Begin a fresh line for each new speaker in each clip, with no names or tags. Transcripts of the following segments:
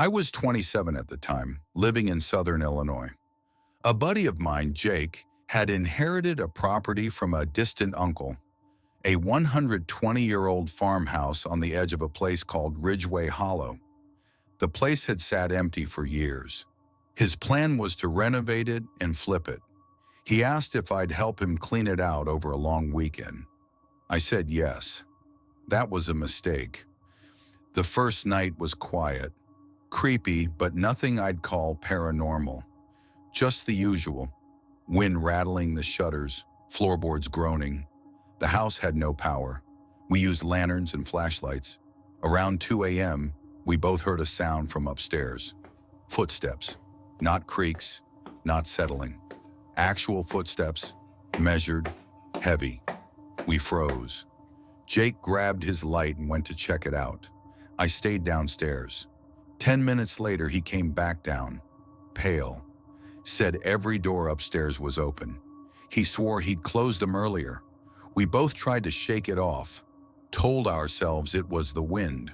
I was 27 at the time, living in southern Illinois. A buddy of mine, Jake, had inherited a property from a distant uncle, a 120-year-old farmhouse on the edge of a place called Ridgeway Hollow. The place had sat empty for years. His plan was to renovate it and flip it. He asked if I'd help him clean it out over a long weekend. I said yes. That was a mistake. The first night was quiet, creepy, but nothing I'd call paranormal. Just the usual. Wind rattling the shutters, floorboards groaning. The house had no power. We used lanterns and flashlights. Around 2 a.m., we both heard a sound from upstairs. Footsteps. Not creaks, not settling. Actual footsteps, measured, heavy. We froze. Jake grabbed his light and went to check it out. I stayed downstairs. 10 minutes later, he came back down, pale. Said every door upstairs was open. He swore he'd closed them earlier. We both tried to shake it off, told ourselves it was the wind.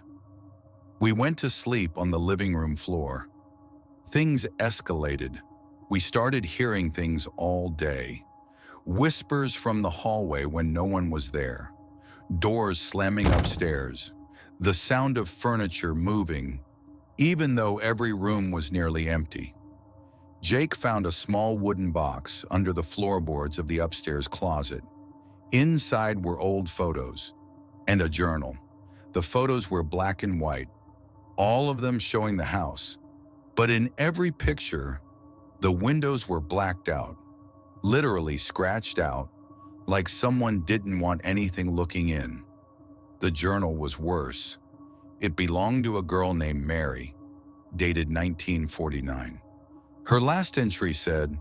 We went to sleep on the living room floor. Things escalated. We started hearing things all day. Whispers from the hallway when no one was there. Doors slamming upstairs. The sound of furniture moving, even though every room was nearly empty. Jake found a small wooden box under the floorboards of the upstairs closet. Inside were old photos and a journal. The photos were black and white, all of them showing the house. But in every picture, the windows were blacked out, literally scratched out, like someone didn't want anything looking in. The journal was worse. It belonged to a girl named Mary, dated 1949. Her last entry said,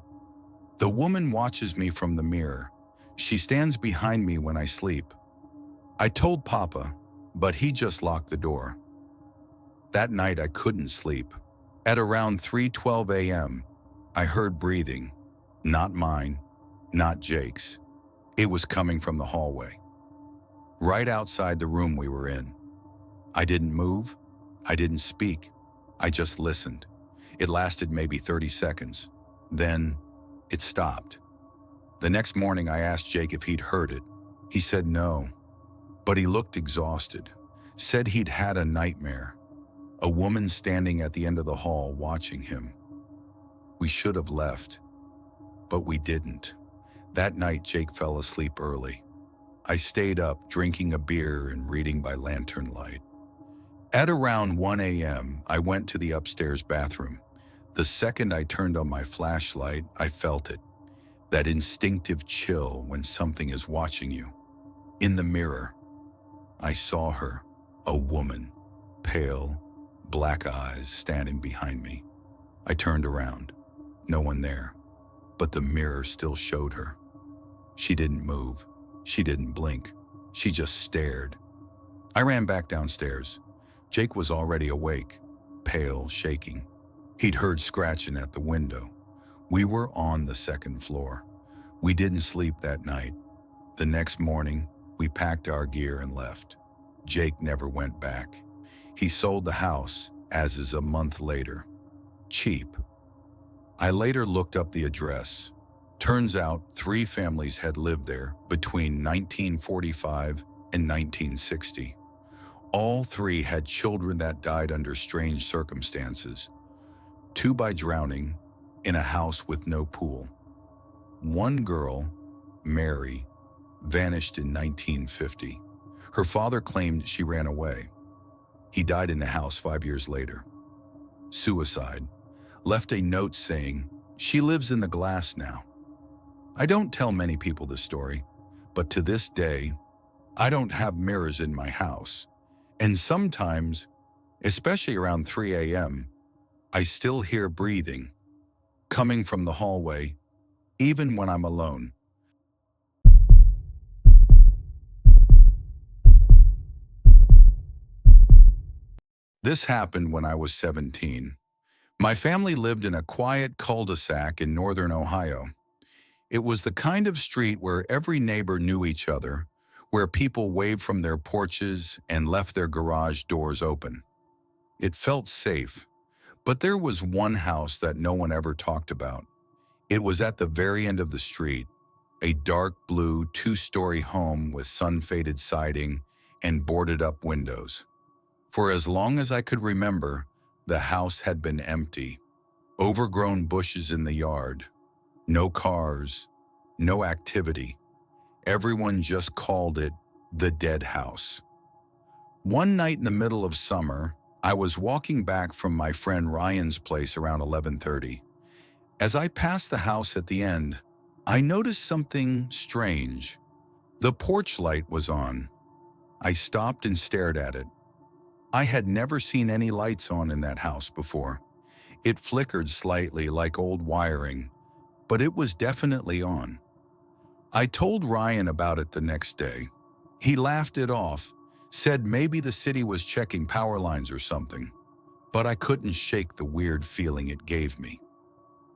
"The woman watches me from the mirror. She stands behind me when I sleep. I told Papa, but he just locked the door." That night I couldn't sleep. At around 3:12 a.m., I heard breathing. Not mine, not Jake's. It was coming from the hallway, right outside the room we were in. I didn't move. I didn't speak. I just listened. It lasted maybe 30 seconds. Then it stopped. The next morning I asked Jake if he'd heard it. He said no, but he looked exhausted. Said he'd had a nightmare. A woman standing at the end of the hall watching him. We should have left, but we didn't. That night Jake fell asleep early. I stayed up drinking a beer and reading by lantern light. At around 1 a.m., I went to the upstairs bathroom. The second I turned on my flashlight, I felt it. That instinctive chill when something is watching you. In the mirror, I saw her, a woman, pale, black eyes standing behind me. I turned around. No one there, but the mirror still showed her. She didn't move. She didn't blink. She just stared. I ran back downstairs. Jake was already awake, pale, shaking. He'd heard scratching at the window. We were on the second floor. We didn't sleep that night. The next morning, we packed our gear and left. Jake never went back. He sold the house, as is a month later. Cheap. I later looked up the address. Turns out 3 families had lived there between 1945 and 1960. All 3 had children that died under strange circumstances. 2 by drowning in a house with no pool. 1 girl, Mary, vanished in 1950. Her father claimed she ran away. He died in the house 5 years later. Suicide. Left a note saying, "She lives in the glass now." I don't tell many people this story, but to this day, I don't have mirrors in my house. And sometimes, especially around 3 a.m., I still hear breathing coming from the hallway, even when I'm alone. This happened when I was 17. My family lived in a quiet cul-de-sac in northern Ohio. It was the kind of street where every neighbor knew each other, where people waved from their porches and left their garage doors open. It felt safe, But there was one house that no one ever talked about. It was at the very end of the street, a dark blue two-story home with sun-faded siding and boarded-up windows. For as long as I could remember, the house had been empty. Overgrown bushes in the yard. No cars. No activity. Everyone just called it the dead house. One night in the middle of summer, I was walking back from my friend Ryan's place around 11:30. As I passed the house at the end, I noticed something strange. The porch light was on. I stopped and stared at it. I had never seen any lights on in that house before. It flickered slightly like old wiring, but it was definitely on. I told Ryan about it the next day. He laughed it off, said maybe the city was checking power lines or something, but I couldn't shake the weird feeling it gave me.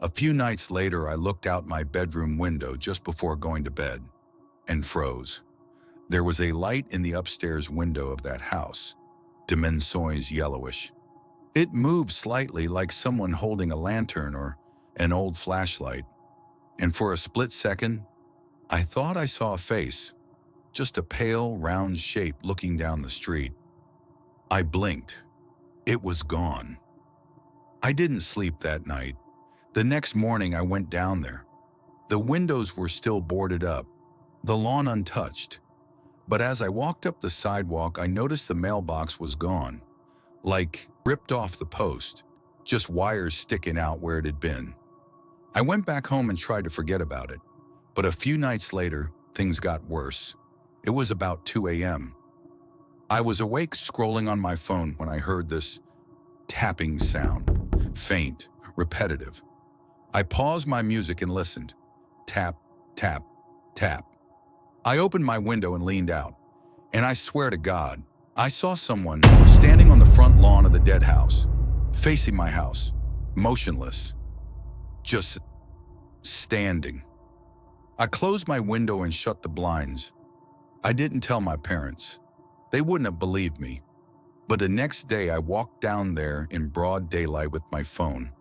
A few nights later, I looked out my bedroom window just before going to bed and froze. There was a light in the upstairs window of that house, dimensois yellowish. It moved slightly like someone holding a lantern or an old flashlight, and for a split second, I thought I saw a face, just a pale, round shape looking down the street. I blinked. It was gone. I didn't sleep that night. The next morning I went down there. The windows were still boarded up, the lawn untouched. But as I walked up the sidewalk, I noticed the mailbox was gone, like ripped off the post, just wires sticking out where it had been. I went back home and tried to forget about it, but a few nights later, things got worse. It was about 2 a.m. I was awake scrolling on my phone when I heard this tapping sound, faint, repetitive. I paused my music and listened. Tap, tap, tap. I opened my window and leaned out, and I swear to God, I saw someone standing on the front lawn of the dead house, facing my house, motionless, just standing. I closed my window and shut the blinds. I didn't tell my parents. They wouldn't have believed me. But the next day I walked down there in broad daylight with my phone,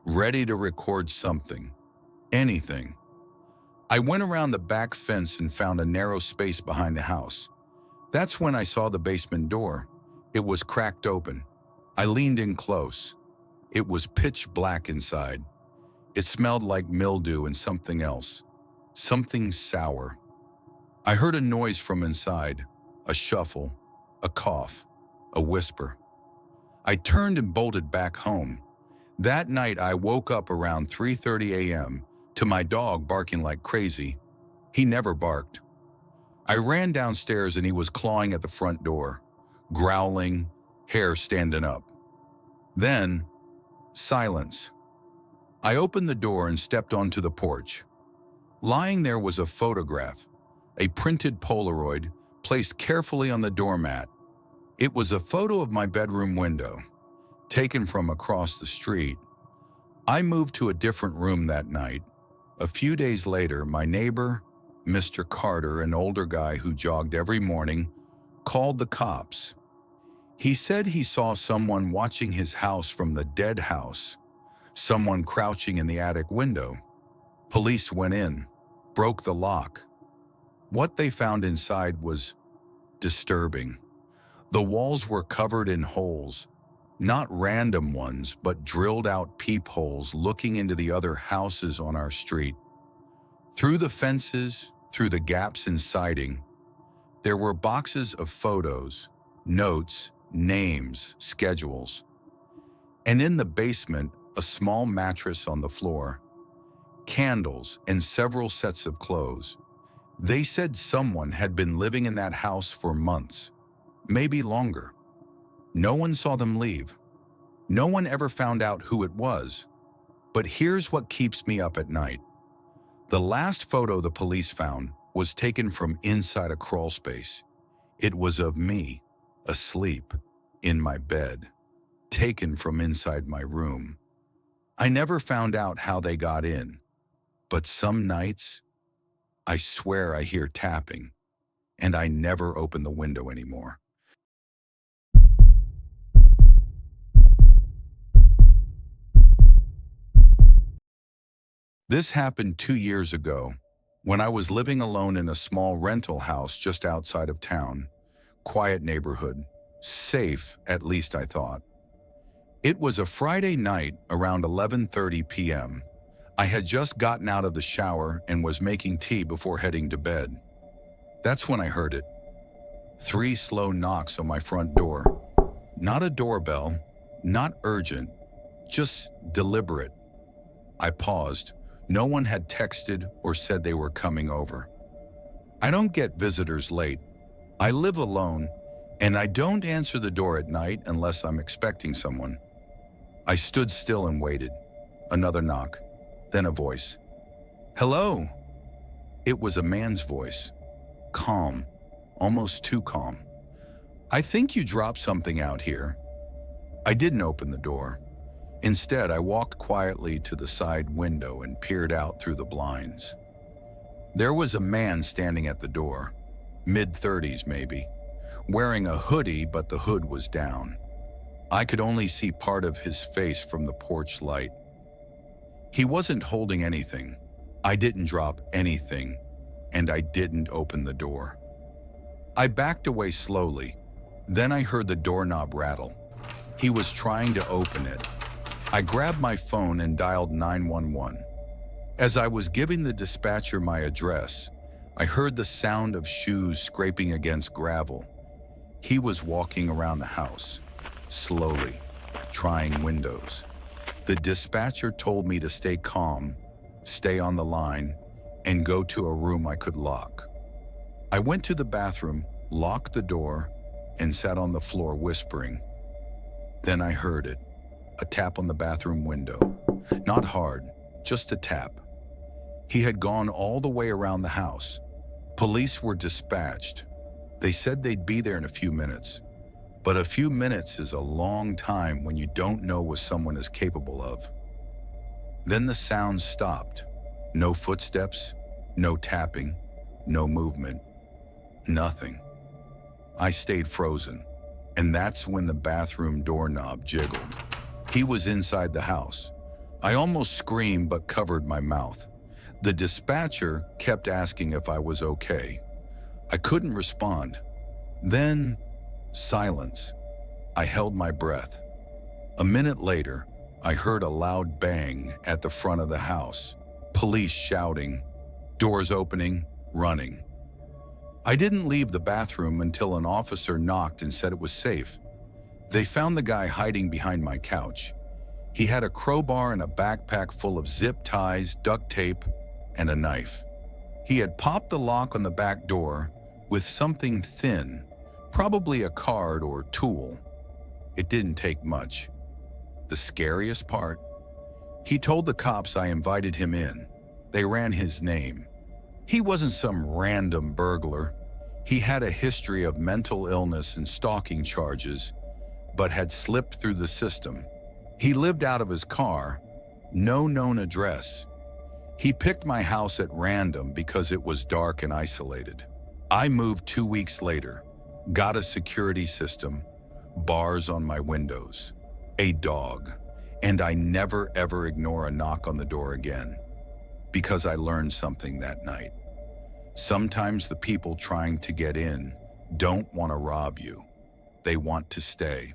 ready to record something, anything. I went around the back fence and found a narrow space behind the house. That's when I saw the basement door. It was cracked open. I leaned in close. It was pitch black inside. It smelled like mildew and something else, something sour. I heard a noise from inside, a shuffle, a cough, a whisper. I turned and bolted back home. That night I woke up around 3:30 a.m. to my dog barking like crazy. He never barked. I ran downstairs and he was clawing at the front door, growling, hair standing up. Then, silence. I opened the door and stepped onto the porch. Lying there was a photograph, a printed Polaroid placed carefully on the doormat. It was a photo of my bedroom window, taken from across the street. I moved to a different room that night. A few days later, my neighbor, Mr. Carter, an older guy who jogged every morning, called the cops. He said he saw someone watching his house from the dead house, someone crouching in the attic window. Police went in, broke the lock. What they found inside was disturbing. The walls were covered in holes, not random ones, but drilled out peepholes looking into the other houses on our street. Through the fences, through the gaps in siding, there were boxes of photos, notes, names, schedules. And in the basement, a small mattress on the floor, candles, and several sets of clothes. They said someone had been living in that house for months, maybe longer. No one saw them leave. No one ever found out who it was. But here's what keeps me up at night. The last photo the police found was taken from inside a crawl space. It was of me, asleep, in my bed, taken from inside my room. I never found out how they got in, but some nights, I swear I hear tapping, and I never open the window anymore. This happened 2 years ago, when I was living alone in a small rental house just outside of town. Quiet neighborhood. Safe, at least I thought. It was a Friday night around 11:30 p.m. I had just gotten out of the shower and was making tea before heading to bed. That's when I heard it. 3 slow knocks on my front door. Not a doorbell, not urgent, just deliberate. I paused. No one had texted or said they were coming over. I don't get visitors late. I live alone, and I don't answer the door at night unless I'm expecting someone. I stood still and waited. Another knock, then a voice. "Hello." It was a man's voice. Calm, almost too calm. "I think you dropped something out here." I didn't open the door. Instead, I walked quietly to the side window and peered out through the blinds. There was a man standing at the door, mid-30s maybe, wearing a hoodie, but the hood was down. I could only see part of his face from the porch light. He wasn't holding anything. I didn't drop anything, and I didn't open the door. I backed away slowly. Then I heard the doorknob rattle. He was trying to open it. I grabbed my phone and dialed 911. As I was giving the dispatcher my address, I heard the sound of shoes scraping against gravel. He was walking around the house, slowly, trying windows. The dispatcher told me to stay calm, stay on the line, and go to a room I could lock. I went to the bathroom, locked the door, and sat on the floor whispering. Then I heard it. A tap on the bathroom window. Not hard, just a tap. He had gone all the way around the house. Police were dispatched. They said they'd be there in a few minutes. But a few minutes is a long time when you don't know what someone is capable of. Then the sound stopped. No footsteps, no tapping, no movement. Nothing. I stayed frozen. And that's when the bathroom doorknob jiggled. He was inside the house. I almost screamed but covered my mouth. The dispatcher kept asking if I was okay. I couldn't respond. Then, silence. I held my breath. A minute later, I heard a loud bang at the front of the house. Police shouting, doors opening, running. I didn't leave the bathroom until an officer knocked and said it was safe. They found the guy hiding behind my couch. He had a crowbar and a backpack full of zip ties, duct tape, and a knife. He had popped the lock on the back door with something thin, probably a card or tool. It didn't take much. The scariest part? He told the cops I invited him in. They ran his name. He wasn't some random burglar. He had a history of mental illness and stalking charges, but had slipped through the system. He lived out of his car, no known address. He picked my house at random because it was dark and isolated. I moved 2 weeks later, got a security system, bars on my windows, a dog, and I never ever ignore a knock on the door again. Because I learned something that night. Sometimes the people trying to get in don't want to rob you. They want to stay.